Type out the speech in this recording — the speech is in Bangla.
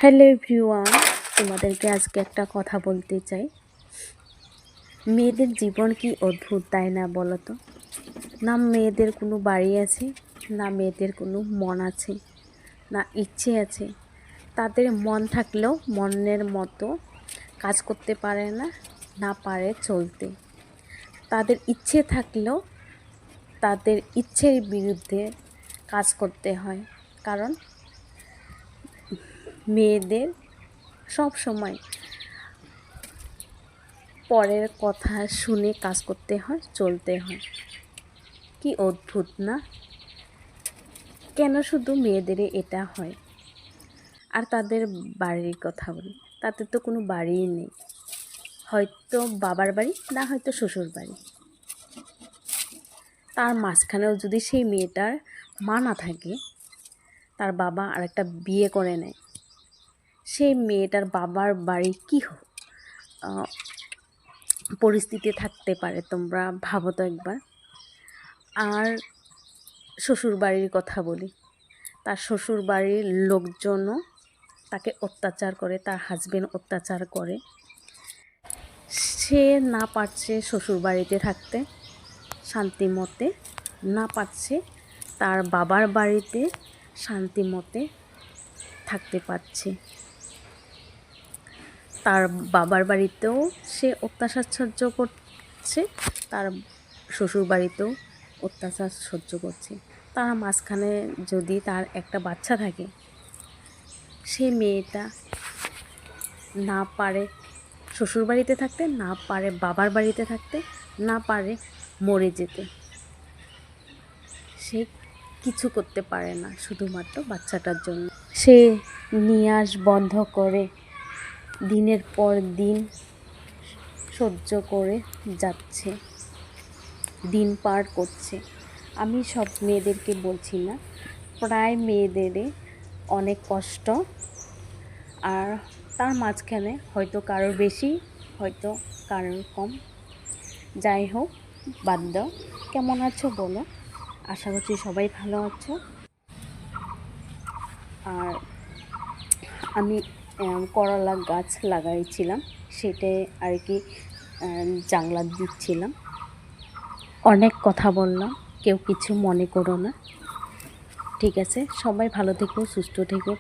হ্যালো এভরিওয়ান, তোমাদেরকে আজকে একটা কথা বলতে চাই। মেয়েদের জীবন কি অদ্ভুত, তাই না বলো তো? না মেয়েদের কোনো বাড়ি আছে, না মেয়েদের কোনো মন আছে, না ইচ্ছে আছে। তাদের মন থাকলেও মনের মতো কাজ করতে পারে না, না পারে চলতে। তাদের ইচ্ছে থাকলেও তাদের ইচ্ছের বিরুদ্ধে কাজ করতে হয়, কারণ মেয়েদের সব সময় পরের কথা শুনে কাজ করতে হয়, চলতে হয়। কি অদ্ভুত না? কেন শুধু মেয়েদের এটা হয়? আর তাদের বাড়ির কথা বলি, তাদের তো কোনো বাড়িই নেই, হয়তো বাবার বাড়ি, না হয়তো শ্বশুর বাড়ি। তার মাঝখানেও যদি সেই মেয়েটার মা না থাকে, তার বাবা আরেকটা বিয়ে করে নেয়, সেই মেয়েটার বাবার বাড়ি কী পরিস্থিতি থাকতে পারে তোমরা ভাবো তো একবার। আর শ্বশুর বাড়ির কথা বলি, তার শ্বশুর বাড়ির লোকজনও তাকে অত্যাচার করে, তার হাজবেন্ড অত্যাচার করে। সে না পারছে শ্বশুর বাড়িতে থাকতে শান্তি মতে, না পারছে তার বাবার বাড়িতে শান্তি মতে থাকতে পারছে। তার বাবার বাড়িতেও সে অত্যাচার সহ্য করছে, তার শ্বশুর বাড়িতেও অত্যাচার সহ্য করছে। তার মাঝখানে যদি তার একটা বাচ্চা থাকে, সে মেয়েটা না পারে শ্বশুর বাড়িতে থাকতে, না পারে বাবার বাড়িতে থাকতে, না পারে মরে যেতে। সে কিছু করতে পারে না শুধুমাত্র বাচ্চাটার জন্য। সে নিয়াস বন্ধ করে দিনের পর দিন সহ্য করে যাচ্ছে, দিন পার করছে। আমি সব মেয়েদেরকে বলছি না, প্রায় মেয়েদেরই অনেক কষ্ট। আর তার মাঝখানে হয়তো কারোর বেশি, হয়তো কারোর কম। যাই হোক, বাদ দাও। কেমন আছো বলো? আশা করছি সবাই ভালো আছো। আর আমি করলা গাছ লাগাইছিলাম, সেটাই আর কি জাংলা দিচ্ছিলাম। অনেক কথা বললাম, কেউ কিছু মনে করো না, ঠিক আছে? সবাই ভালো থেকো, সুস্থ থেকো।